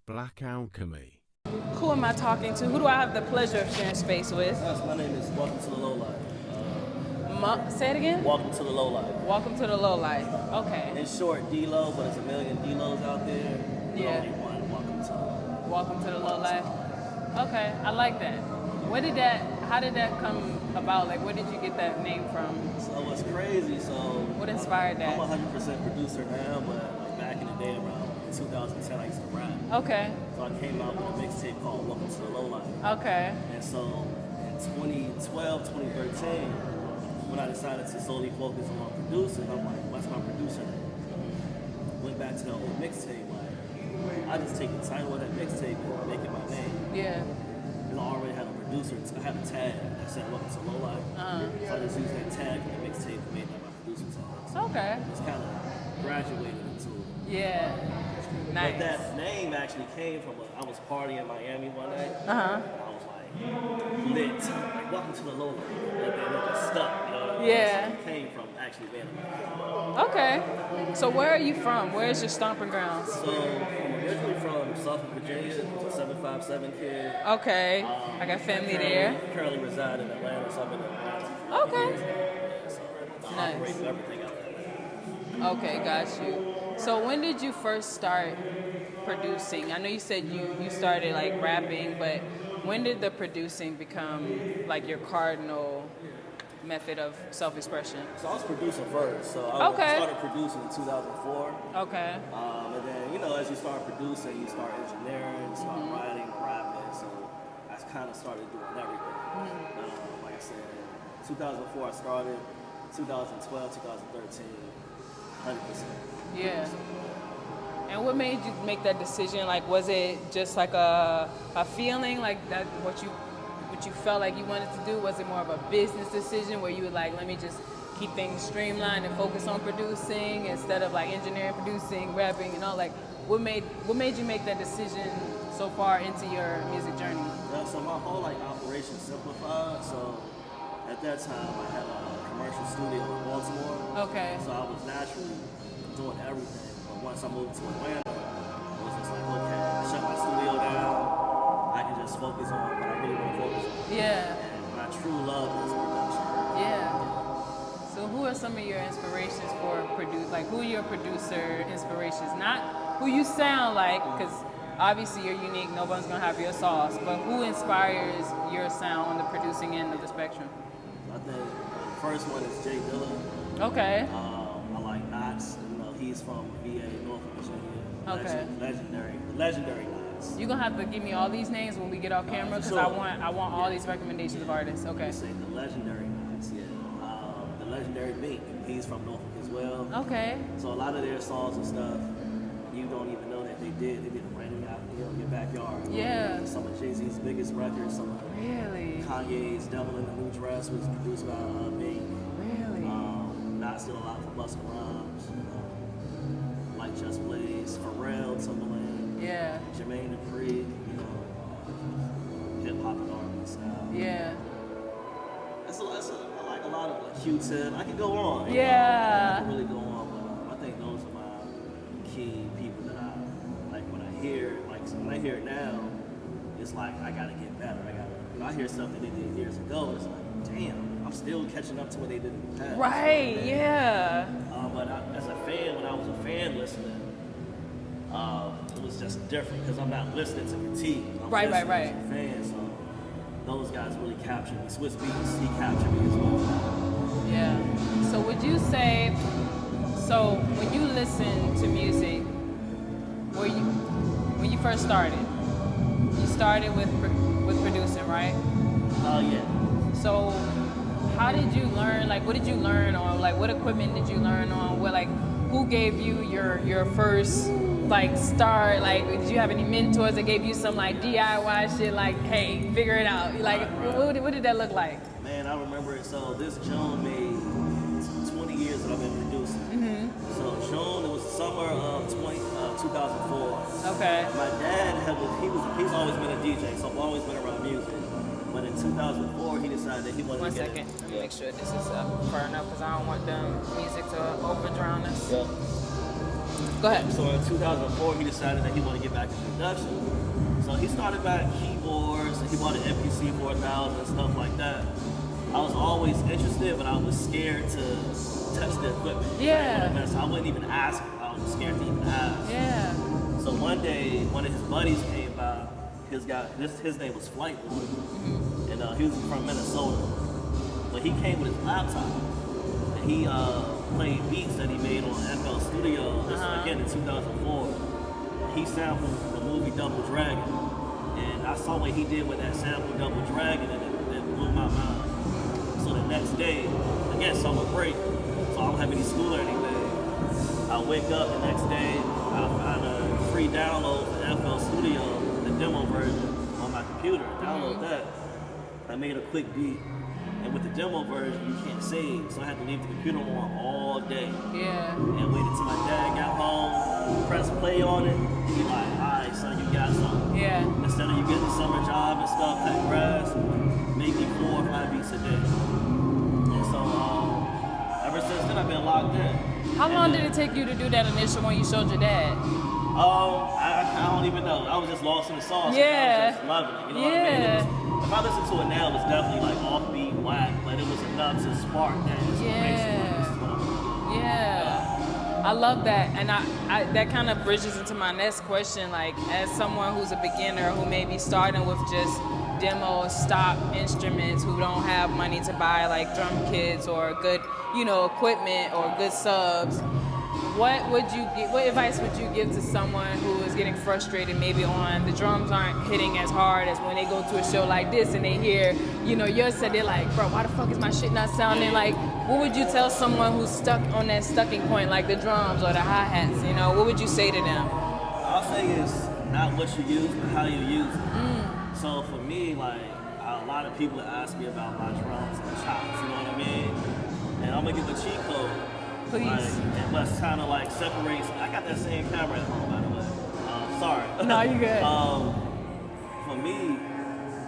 Black Alchemy. Who am I talking to? Who do I have the pleasure of sharing space with? Yes, my name is Welcome to the Lowlife. Say it again? Welcome to the Lowlife. Welcome to the Lowlife. Okay. In short, D-Lo, but there's a million D-Los out there. Yeah. Only one. Welcome to the Lowlife. Okay, I like that. How did that come about? Like, where did you get that name from? So it's crazy. What inspired that? I'm a 100% producer now, but like back in the day around 2010, I used to rap. Okay. So I came out with a mixtape called Welcome to the Lowlife. Okay. And so in 2012, 2013, when I decided to solely focus on producing, I'm like, what's my producer name? Went back to the old mixtape, like, I just take the title of that mixtape and make it my name. Yeah. And I already had a producer, I had a tag that said Welcome to Lowlife. So I just used that tag from the mixtape and made that my producer tag. So Okay. it's kind of graduated into it. Yeah. Nice. But that name actually came from I was partying in Miami one night. Uh-huh. And I was like, lit. Like, welcome to the Lowlife. And then it just stuck, you know what I mean? Yeah. So it came from actually being Okay. So where are you from? Where's your stomping grounds? So I'm originally from Suffolk, Virginia, 757 kid. Okay. I got family there. Currently reside in Atlanta, so I'm in Atlanta. Okay. So I Nice. operate everything out there. Okay, got you. So when did you first start producing? I know you said you started like rapping, but when did the producing become like your cardinal method of self-expression? So I was producing first. So I started producing in 2004. Okay. And then, you know, as you start producing, you start engineering, you start writing, rapping. So I kind of started doing everything. Like I said, 2004 I started, 2012, 2013, 100%. Yeah. And what made you make that decision? Like, was it just like a feeling, like that what you felt like you wanted to do? Was it more of a business decision where you were like, let me just keep things streamlined and focus on producing instead of like engineering, producing, rapping, and all? Like, what made you make that decision so far into your music journey? Yeah, so my whole like operation simplified. So at that time I had a commercial studio in Baltimore. Okay. So I was naturally doing everything. But once I moved to Atlanta, it was just like, okay, I shut my studio down. I can just focus on what I really want to focus on. Yeah. And my true love is production. Yeah. So who are some of your inspirations for like who are your producer inspirations? Not who you sound like, because obviously you're unique, nobody's gonna have your sauce, but who inspires your sound on the producing end of the spectrum? I think the first one is Jay Dilla. Okay. I like Knots. You know, he's from VA, Norfolk, Virginia. Okay. Legendary Knots. You're gonna have to give me all these names when we get off camera, because Sure. I want all these recommendations of artists. Okay. You say the legendary Knots, yeah. The legendary Bink, he's from Norfolk as well. Okay. So a lot of their songs and stuff, you don't even know that they did it raining out in your backyard. Yeah. Some of Jay-Z's biggest records, some of Really? Kanye's Devil in the New Dress was produced by Bink. Really? Not Still Alive for Busta Rhymes. Like Just Blaze, Pharrell, Timbaland, Yeah. Jermaine Dupri, you know, hip hop and R&B style. Yeah. I like a lot of like Q-Tip. I could go on. Yeah. I can really go on, but I think those are my key people that I like when I hear. Like when I hear it now, it's like I gotta get better. I hear stuff that they did years ago. It's like, damn, I'm still catching up to what they did in the past. Right. Yeah. But as a fan, when I was a fan listening, it was just different because I'm not listening to critique. I'm Right. listening as a fan, so those guys really captured me. Swiss Beats, he captured me as well. Yeah. So would you say, when you listen to music, when you first started, you started with producing, right? Yeah. So how did you learn, like what did you learn on, like what equipment did you learn on, who gave you your first like start, like did you have any mentors that gave you some like DIY shit, like hey, figure it out, like right. What did that look like? Man, I remember it. So this June made 20 years that I've been producing. So June, it was the summer of 2004. Okay. My dad he's always been a DJ, so I've always been around music. But in 2004, he decided that he wanted to get One second. Let me make sure this is up far enough because I don't want the music to over drown us. Yeah. Go ahead. So in 2004, he decided that he wanted to get back into production. So he started back keyboards, and he bought an MBC 4000 and stuff like that. I was always interested, but I was scared to touch the equipment. Yeah. So I wouldn't even ask. I was scared to even ask. Yeah. So one day, one of his buddies came by. His name was Flightwood, and he was from Minnesota. But he came with his laptop, and he played beats that he made on FL Studio. This again in 2004. He sampled the movie Double Dragon, and I saw what he did with that sample Double Dragon, and it blew my mind. So the next day, again summer break, so I don't have any school or anything. I wake up the next day, I find a free download for FL Studio, the demo version on my computer. Download that. I made a quick beat. And with the demo version, you can't save, so I had to leave the computer on all day. Yeah. And waited till my dad got home, press play on it, and be like, all right, son, you got something. Yeah. Instead of you getting a summer job and stuff, cut grass, make me 4 or 5 beats a day. And so, ever since then, I've been locked in. How long did it take you to do that initial one you showed your dad? I don't even know. I was just lost in the sauce. I Yeah. was just loving it. You know what I mean? If I listen to it now, it's definitely like offbeat, whack, but it was enough to spark that inspiration. Yeah. I love that, and I that kind of bridges into my next question. Like, as someone who's a beginner who may be starting with just demo stock instruments, who don't have money to buy like drum kits or good, equipment or good subs, what advice would you give to someone who is getting frustrated maybe on the drums aren't hitting as hard as when they go to a show like this and they hear, yours said, they're like, bro, why the fuck is my shit not sounding like? What would you tell someone who's stuck on that stucking point, like the drums or the hi-hats, what would you say to them? I'll say it's not what you use, but how you use it. So for me, like, a lot of people ask me about my drums and chops, you know what I mean? And I'm gonna give a cheat code. Please. Like, it must kind of like separates. I got that same camera at home, by the way. Sorry. No, you good. For me,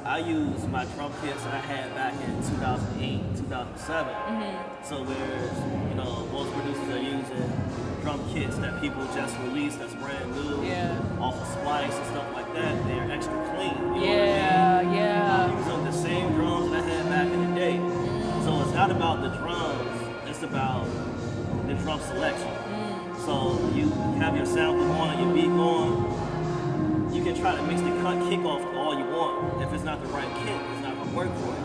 I use my drum kits that I had back in 2008, 2007. So whereas, most producers are using drum kits that people just released that's brand new, off of Splice and stuff like that, they're extra clean. You know what I mean? I'm using the same drums that I had back in the day. So it's not about the drums, it's about the drum selection. So you have your sample on and your beat going, you can try to mix the kick off all you want. If it's not the right kick, it's not gonna work for you.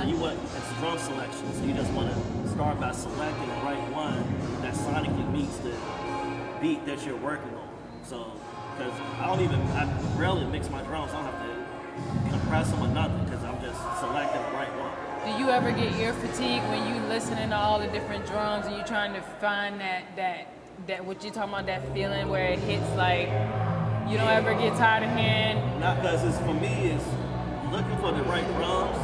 So it's drum selection. So you just wanna start by selecting the right one that sonically meets the beat that you're working on. So, because I rarely mix my drums, I don't have to compress them or nothing, because I'm just selecting the right one. Do you ever get ear fatigue when you listening to all the different drums and you trying to find that what you talking about, that feeling where it hits, like, you don't ever get tired of hearing? Not because for me, it's looking for the right drums.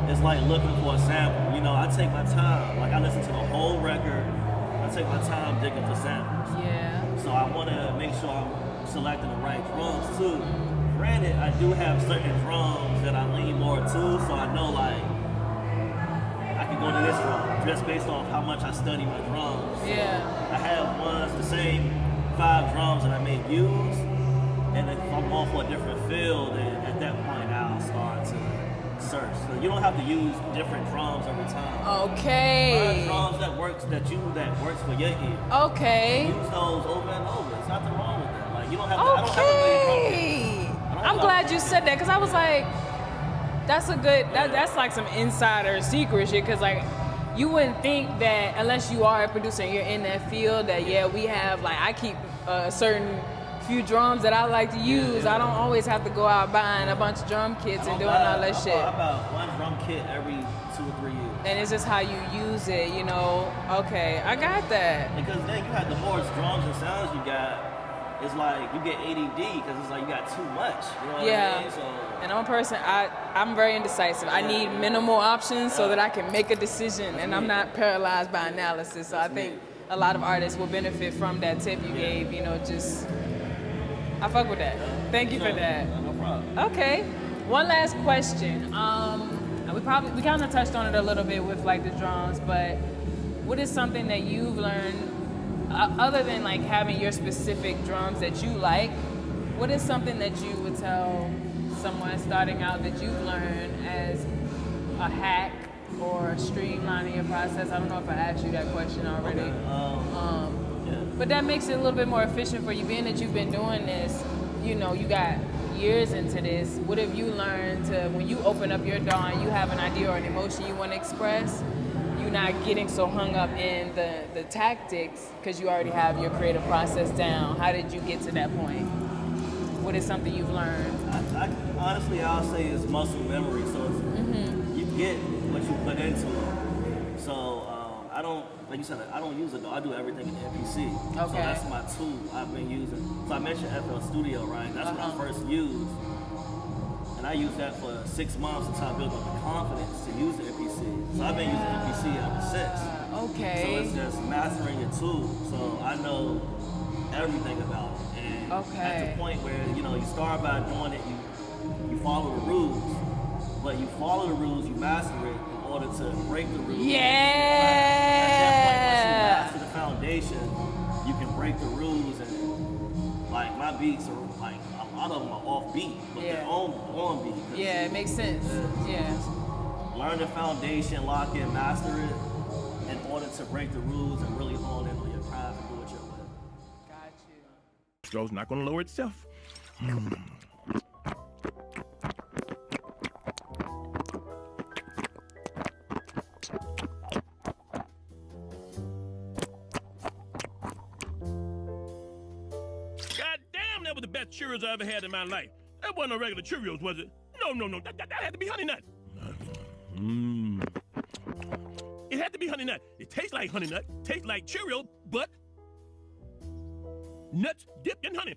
It's like looking for a sample. I take my time. Like, I listen to the whole record. I take my time digging for samples. So I want to make sure I'm selecting the right drums too. Granted, I do have certain drums that I lean more to, so I know, like, I can go to this drum just based off how much I study my drums. I have the same 5 drums that I may use, and if I'm going for a different feel, then at that point I'll start to search. So you don't have to use different drums every time. Okay. Find drums that works for your ear. Okay. Use those over and over. There's nothing wrong with that. Like, you don't have to. Okay. I'm glad you said that, because I was like, that's a good. That's like some insider secret shit, because like, you wouldn't think that unless you are a producer and you're in that field that we have, like, I keep a certain few drums that I like to use. I don't always have to go out buying a bunch of drum kits and doing all that shit. I buy one drum kit every 2 or 3 years. And it's just how you use it, Okay, I got that. Because then you have the more drums and sounds you got, it's like you get ADD because it's like you got too much. You know what I mean? So, and I'm a person, I'm very indecisive. I need minimal options so that I can make a decision, and I'm not paralyzed by analysis. So I think a lot of artists will benefit from that tip you gave, I fuck with that. Thank you for that. No problem. Okay. One last question. We kind of touched on it a little bit with like the drums, but what is something that you've learned other than like having your specific drums that you like, what is something that you would tell someone starting out that you've learned as a hack or streamlining your process? I don't know if I asked you that question already. Yeah. But that makes it a little bit more efficient for you, being that you've been doing this, you know, you got years into this. What have you learned to, when you open up your door and you have an idea or an emotion you want to express, you're not getting so hung up in the tactics because you already have your creative process down. How did you get to that point? What is something you've learned? Honestly, I'll say it's muscle memory. So it's, you get what you put into it. So I don't, like you said, I don't use it though. I do everything in MBC. Okay. So that's my tool I've been using. So I mentioned FL Studio, right? That's what I first used. And I used that for 6 months until I built up the confidence to use the MBC. So I've been using MBC ever since. Okay. So it's just mastering your tool. So I know everything about it. And at the point where, you know, you start by doing it, you follow the rules. But you follow the rules, you master it in order to break the rules. Yeah. At that point, once you master the foundation, you can break the rules. And like my beats are like, a lot of them are off beat, but they're on beat. Yeah, it makes sense. Learn the foundation, lock in, master it in order to break the rules and really hone in on your craft and do it your way. Got you. Stroll's not going to lower itself. That was the best Cheerios I ever had in my life. That wasn't a regular Cheerios, was it? No. That had to be Honey Nut. It had to be Honey Nut. It tastes like Honey Nut, tastes like Cheerios, but nuts dipped in honey.